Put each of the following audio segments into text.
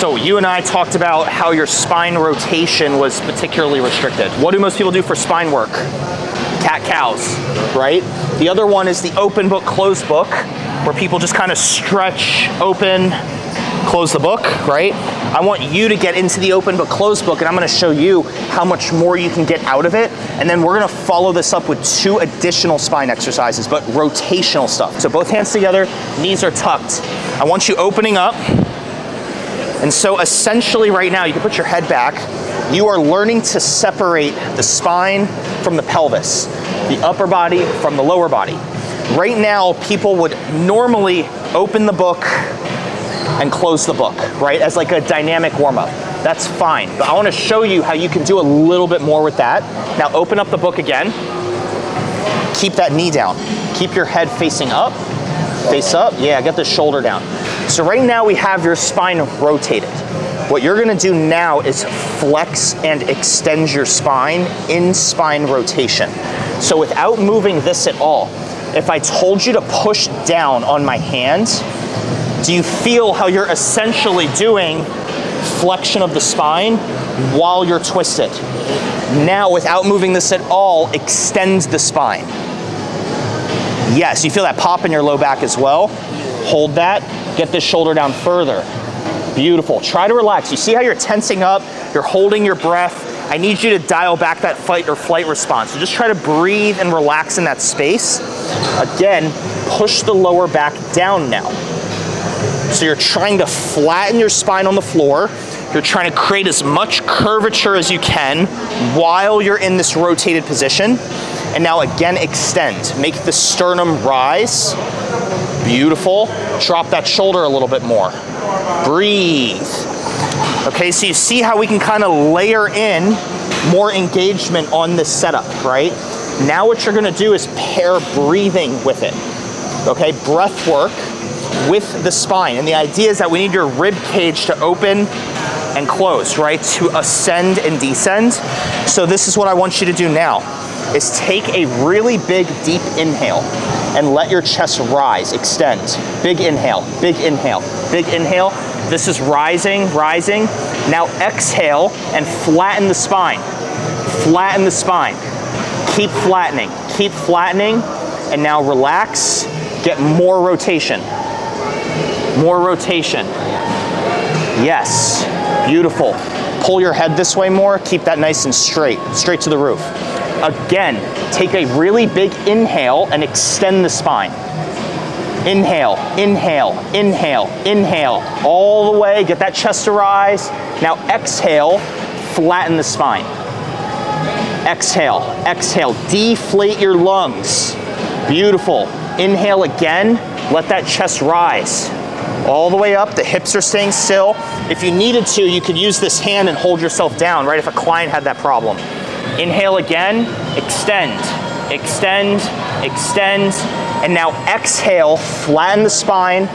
So you and I talked about how your spine rotation was particularly restricted. What do most people do for spine work? CatCows, right? The other one is the open book, closed book, where people just kind of stretch, open, close the book, right? I want you to get into the open book, closed book, and I'm gonna show you how much more you can get out of it. And then we're gonna follow this up with 2 additional spine exercises, but rotational stuff. So both hands together, knees are tucked. I want you opening up. And so essentially right now, you can put your head back. You are learning to separate the spine from the pelvis, the upper body from the lower body. Right now, people would normally open the book and close the book, right? As like a dynamic warm-up. That's fine, but I wanna show you how you can do a little bit more with that. Now open up the book again. Keep that knee down. Keep your head facing up. Face up, yeah, get the shoulder down. So right now we have your spine rotated. What you're gonna do now is flex and extend your spine in spine rotation. So without moving this at all, if I told you to push down on my hand, do you feel how you're essentially doing flexion of the spine while you're twisted? Now, without moving this at all, extend the spine. Yes, you feel that pop in your low back as well. Hold that, get this shoulder down further. Beautiful, try to relax. You see how you're tensing up, you're holding your breath. I need you to dial back that fight or flight response. So just try to breathe and relax in that space. Again, push the lower back down now. So you're trying to flatten your spine on the floor. You're trying to create as much curvature as you can while you're in this rotated position. And now again, extend. Make the sternum rise. Beautiful. Drop that shoulder a little bit more. Breathe. Okay, so you see how we can kind of layer in more engagement on this setup, right? Now what you're gonna do is pair breathing with it. Okay, breath work with the spine. And the idea is that we need your rib cage to open and close, right? To ascend and descend. So this is what I want you to do now, is take a really big, deep inhale and let your chest rise, extend. Big inhale, big inhale, big inhale. This is rising, rising. Now exhale and flatten the spine. Flatten the spine. Keep flattening, and now relax, get more rotation. More rotation. Yes, beautiful. Pull your head this way more, keep that nice and straight to the roof. Again, take a really big inhale and extend the spine. Inhale, inhale, inhale, inhale. All the way, get that chest to rise. Now exhale, flatten the spine. Exhale, exhale, deflate your lungs. Beautiful. Inhale again, let that chest rise. All the way up, the hips are staying still. If you needed to, you could use this hand and hold yourself down, right? If a client had that problem. Inhale again, extend, extend, extend. And now exhale, flatten the spine,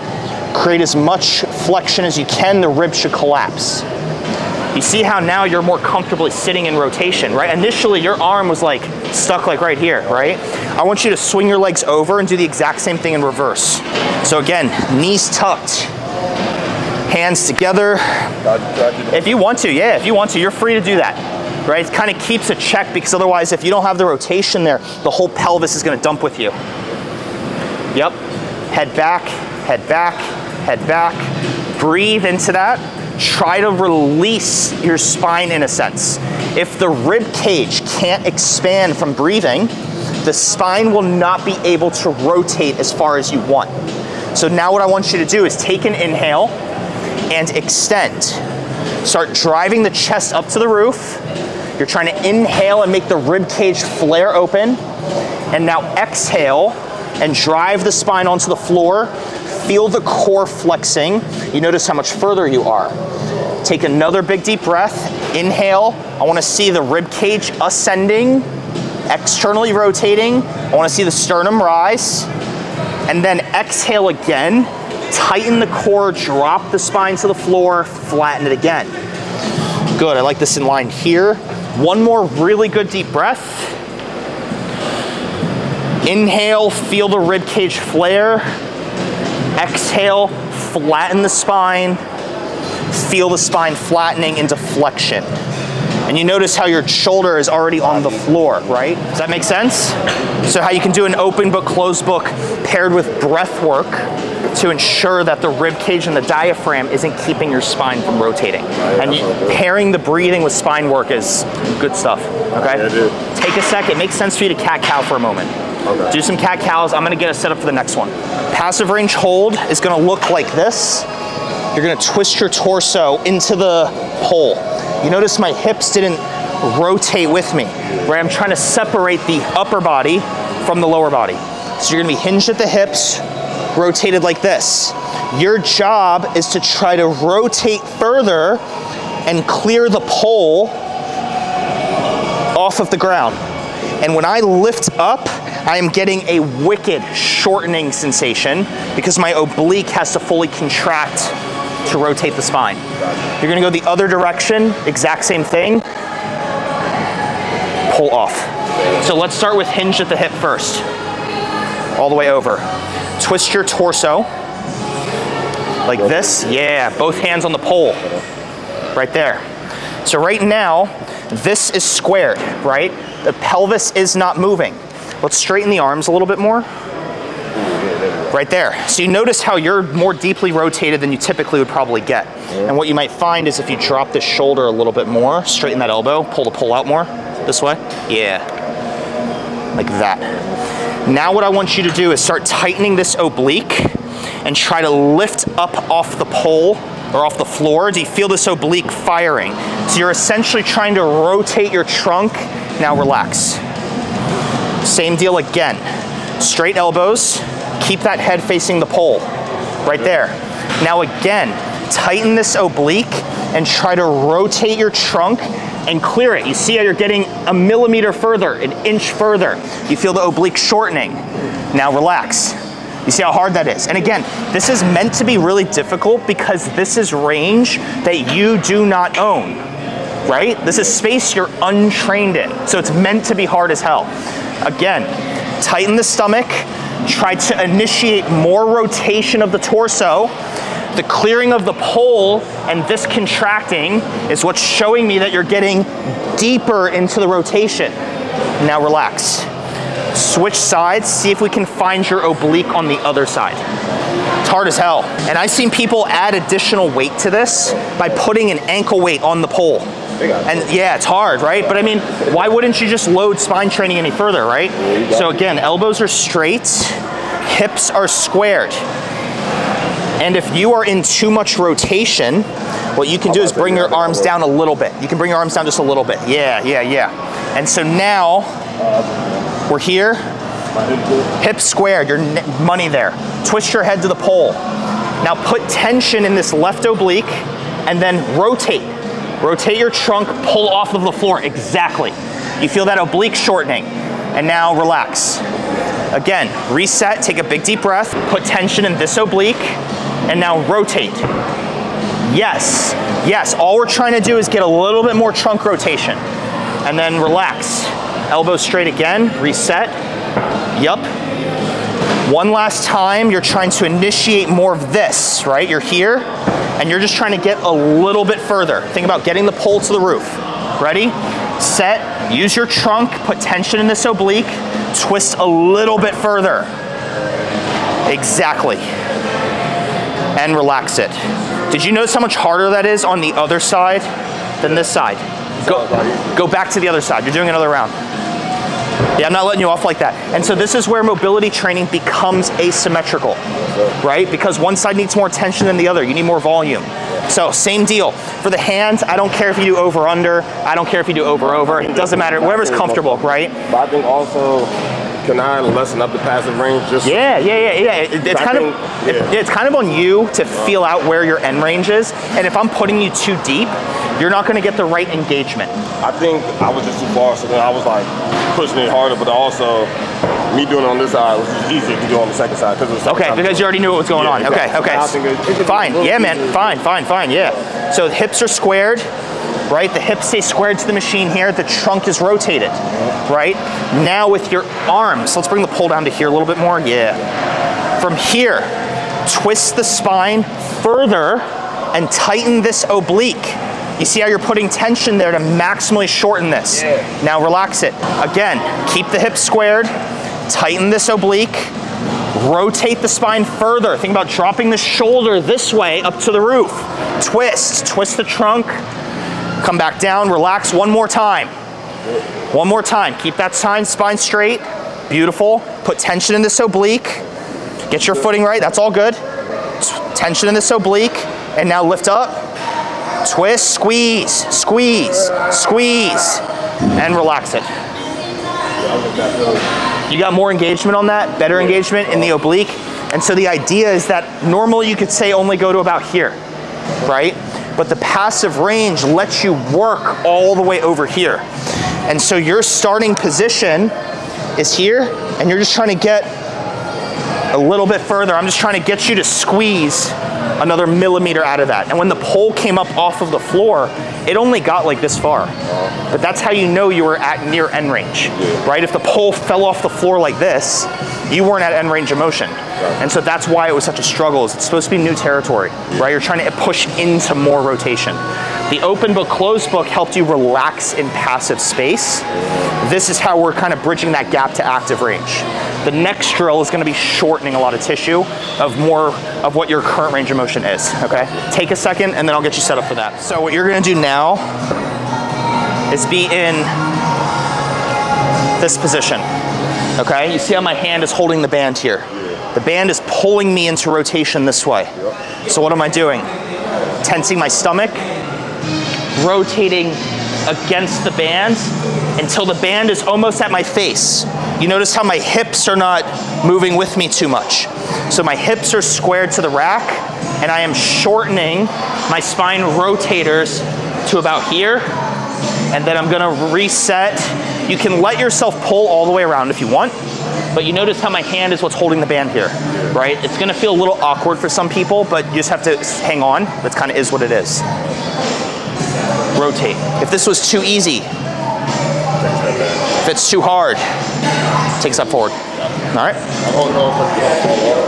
create as much flexion as you can, the ribs should collapse. You see how now you're more comfortably sitting in rotation, right? Initially, your arm was like stuck like right here, right? I want you to swing your legs over and do the exact same thing in reverse. So again, knees tucked, hands together. If you want to, yeah, if you want to, you're free to do that, right? It kind of keeps a check, because otherwise, if you don't have the rotation there, the whole pelvis is gonna dump with you. Yep, head back, head back, head back. Breathe into that. Try to release your spine in a sense. If the rib cage can't expand from breathing, the spine will not be able to rotate as far as you want. So now what I want you to do is take an inhale and extend. Start driving the chest up to the roof. You're trying to inhale and make the rib cage flare open. And now exhale and drive the spine onto the floor. Feel the core flexing. You notice how much further you are. Take another big deep breath. Inhale. I want to see the rib cage ascending, externally rotating. I want to see the sternum rise. And then exhale again. Tighten the core, drop the spine to the floor, flatten it again. Good, I like this in line here. One more really good deep breath. Inhale, feel the rib cage flare. Exhale, flatten the spine. feel the spine flattening into flexion. And you notice how your shoulder is already on the floor, right? Does that make sense? So how you can do an open book, closed book paired with breath work to ensure that the rib cage and the diaphragm isn't keeping your spine from rotating. And pairing the breathing with spine work is good stuff, okay? Take a second, it makes sense for you to cat-cow for a moment. Okay. Do some cat-cows. I'm gonna get us set up for the next one. Passive range hold is gonna look like this. You're gonna twist your torso into the pole. You notice my hips didn't rotate with me, right? I'm trying to separate the upper body from the lower body. So you're gonna be hinged at the hips, rotated like this. Your job is to try to rotate further and clear the pole off of the ground. And when I lift up, I am getting a wicked shortening sensation because my oblique has to fully contract to rotate the spine. You're gonna go the other direction, exact same thing, pull off. So let's start with hinge at the hip first, all the way over. Twist your torso, like this, yeah, both hands on the pole, right there. So right now, this is squared, right? The pelvis is not moving. Let's straighten the arms a little bit more. Right there. So you notice how you're more deeply rotated than you typically would probably get. And what you might find is if you drop the shoulder a little bit more, straighten that elbow, pull the pole out more, this way. Yeah, like that. Now what I want you to do is start tightening this oblique and try to lift up off the pole or off the floor. Do you feel this oblique firing? So you're essentially trying to rotate your trunk. Now relax. Same deal again. Straight elbows. Keep that head facing the pole, right there. Now again, tighten this oblique and try to rotate your trunk and clear it. You see how you're getting a millimeter further, an inch further. You feel the oblique shortening. Now relax. You see how hard that is? And again, this is meant to be really difficult because this is range that you do not own, right? This is space you're untrained in. So it's meant to be hard as hell. Again, tighten the stomach. Try to initiate more rotation of the torso. The clearing of the pole and this contracting is what's showing me that you're getting deeper into the rotation. Now relax. Switch sides, see if we can find your oblique on the other side. It's hard as hell. And I've seen people add additional weight to this by putting an ankle weight on the pole. And yeah, it's hard, right? But I mean, why wouldn't you just load spine training any further, right? So again, elbows are straight, hips are squared. And if you are in too much rotation, what you can do is bring your arms down a little bit. You can bring your arms down just a little bit. Yeah, yeah, yeah. And so now, we're here, hips squared, your money there. Twist your head to the pole. Now put tension in this left oblique and then rotate. Rotate your trunk, pull off of the floor, exactly. You feel that oblique shortening. And now relax. Again, reset, take a big deep breath, put tension in this oblique, and now rotate. Yes, yes, all we're trying to do is get a little bit more trunk rotation. And then relax. Elbows straight again, reset. Yup. One last time, you're trying to initiate more of this, right? You're here, and you're just trying to get a little bit further. Think about getting the pole to the roof. Ready? Set, use your trunk, put tension in this oblique, twist a little bit further. Exactly. And relax it. Did you notice how much harder that is on the other side than this side? Go back to the other side. You're doing another round. Yeah, I'm not letting you off like that. And so this is where mobility training becomes asymmetrical, right? Because one side needs more tension than the other. You need more volume. So same deal. For the hands, I don't care if you do over-under. I don't care if you do over-over. It doesn't matter. Whatever's comfortable, right? But I think also, can I lessen up the passive range? Just yeah. It's kind of on you to feel out where your end range is. And if I'm putting you too deep, you're not going to get the right engagement. I think I was just too far, so then I was like pushing it harder, but also me doing it on this side was just easier to do on the second side. Okay, because you already knew what was going on. Okay. Fine, yeah, man, fine, yeah. So the hips are squared, right? The hips stay squared to the machine here. The trunk is rotated, right? Now with your arms, let's bring the pole down to here a little bit more. Yeah. From here, twist the spine further and tighten this oblique. You see how you're putting tension there to maximally shorten this. Yeah. Now relax it. Again, keep the hips squared, tighten this oblique, rotate the spine further. Think about dropping the shoulder this way up to the roof. Twist the trunk, come back down, relax one more time. One more time, keep that spine straight. Beautiful, put tension in this oblique. Get your footing right, that's all good. Tension in this oblique, and now lift up. Twist, squeeze, squeeze, squeeze, and relax it. You got more engagement on that, better engagement in the oblique. And so the idea is that normally you could say only go to about here, right? But the passive range lets you work all the way over here. And so your starting position is here, and you're just trying to get a little bit further. I'm just trying to get you to squeeze another millimeter out of that. And when the pole came up off of the floor, it only got like this far. But that's how you know you were at near end range, right? If the pole fell off the floor like this, you weren't at end range of motion. And so that's why it was such a struggle. It's supposed to be new territory, right? You're trying to push into more rotation. The open book, closed book helped you relax in passive space. This is how we're kind of bridging that gap to active range. The next drill is going to be shortening a lot of tissue of more of what your current range of motion is, okay? Take a second and then I'll get you set up for that. So what you're going to do now is be in this position, okay? You see how my hand is holding the band here? The band is pulling me into rotation this way. So what am I doing? Tensing my stomach, rotating against the band until the band is almost at my face. You notice how my hips are not moving with me too much. So my hips are squared to the rack, and I am shortening my spine rotators to about here, and then I'm gonna reset. You can let yourself pull all the way around if you want, but you notice how my hand is what's holding the band here, right? It's gonna feel a little awkward for some people, but you just have to hang on. That kind of is what it is. Rotate. If this was too easy, if it's too hard, take a step forward. All right?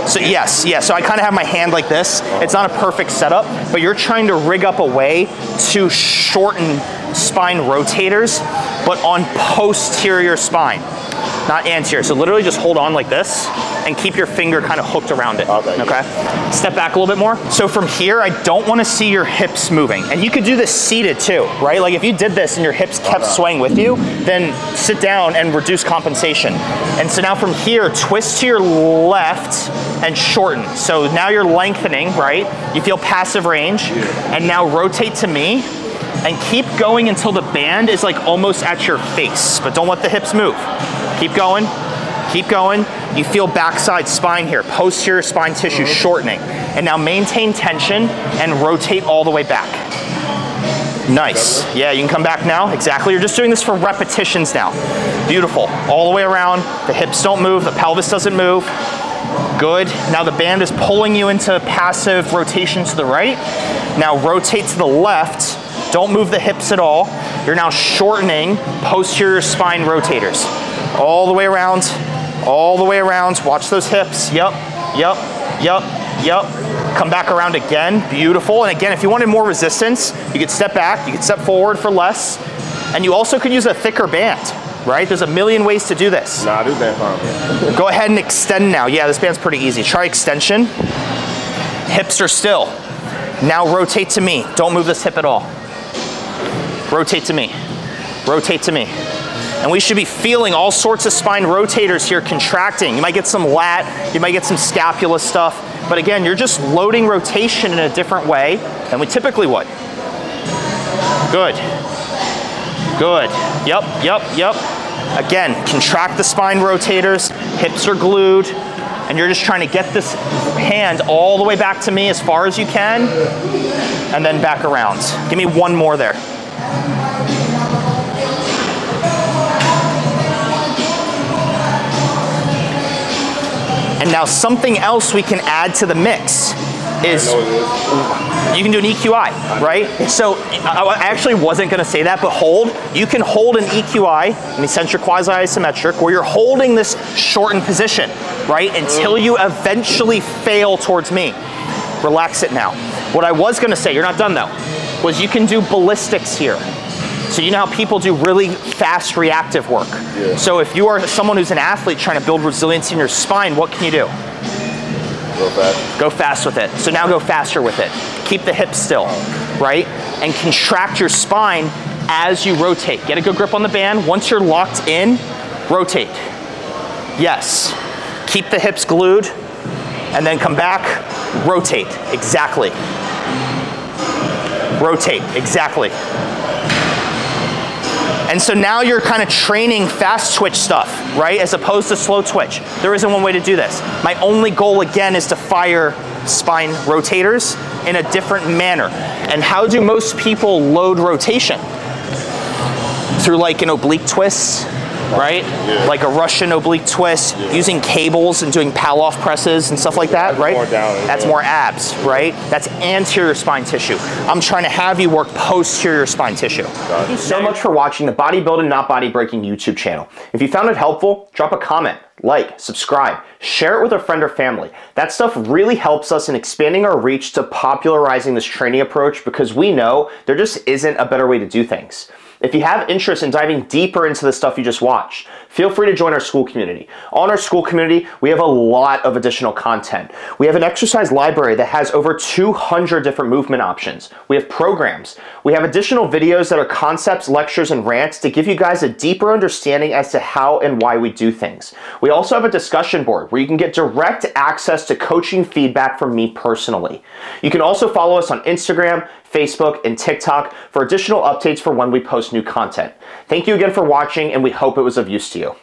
So yes, so I kind of have my hand like this. It's not a perfect setup, but you're trying to rig up a way to shorten spine rotators, but on posterior spine, not anterior. So literally just hold on like this and keep your finger kind of hooked around it, okay? Step back a little bit more. So from here, I don't want to see your hips moving. And you could do this seated too, right? Like if you did this and your hips kept swaying with you, then sit down and reduce compensation. And so now from here, twist to your left and shorten. So now you're lengthening, right? You feel passive range. And now rotate to me and keep going until the band is like almost at your face, but don't let the hips move. Keep going, keep going. You feel backside spine here, posterior spine tissue shortening. And now maintain tension and rotate all the way back. Nice. Yeah, you can come back now. Exactly. You're just doing this for repetitions now. Beautiful. All the way around. The hips don't move. The pelvis doesn't move. Good. Now the band is pulling you into passive rotation to the right. Now rotate to the left. Don't move the hips at all. You're now shortening posterior spine rotators. All the way around. All the way around. Watch those hips. Yep. Come back around again. Beautiful. And again, if you wanted more resistance, you could step back, you could step forward for less. And you also could use a thicker band, right? There's a million ways to do this. Nah, this band fine. Go ahead and extend now. Yeah, this band's pretty easy. Try extension. Hips are still. Now rotate to me. Don't move this hip at all. Rotate to me. Rotate to me. And we should be feeling all sorts of spine rotators here contracting. You might get some lat, you might get some scapula stuff, but again, you're just loading rotation in a different way than we typically would. Good. Good. Yep. Again, contract the spine rotators, hips are glued, and you're just trying to get this hand all the way back to me as far as you can, and then back around. Give me one more there. And now something else we can add to the mix is you can do an EQI, right? So I actually wasn't gonna say that, but hold. You can hold an EQI, an eccentric quasi-isometric, where you're holding this shortened position, right? Until you eventually fail towards me. Relax it now. What I was gonna say, you're not done though, was you can do ballistics here. So you know how people do really fast reactive work. Yeah. So if you are someone who's an athlete trying to build resiliency in your spine, what can you do? Go fast. Go fast with it. So now go faster with it. Keep the hips still, right? And contract your spine as you rotate. Get a good grip on the band. Once you're locked in, rotate. Yes. Keep the hips glued and then come back, rotate. Exactly. Rotate. Exactly. And so now you're kind of training fast twitch stuff, right? As opposed to slow twitch. There isn't one way to do this. My only goal again is to fire spine rotators in a different manner. And how do most people load rotation? Through like an oblique twist, right? Yeah. Like a Russian oblique twist, yeah. using cables and doing Palloff presses and stuff like that, right? More down, That's more abs, right? That's anterior spine tissue. I'm trying to have you work posterior spine tissue. Thank you so much for watching the Bodybuilding Not Body Breaking YouTube channel. If you found it helpful, drop a comment, like, subscribe, share it with a friend or family. That stuff really helps us in expanding our reach to popularizing this training approach, because we know there just isn't a better way to do things. If you have interest in diving deeper into the stuff you just watched, feel free to join our school community. On our school community, we have a lot of additional content. We have an exercise library that has over 200 different movement options. We have programs. We have additional videos that are concepts, lectures, and rants to give you guys a deeper understanding as to how and why we do things. We also have a discussion board where you can get direct access to coaching feedback from me personally. You can also follow us on Instagram, Facebook, and TikTok for additional updates for when we post new content. Thank you again for watching, and we hope it was of use to you.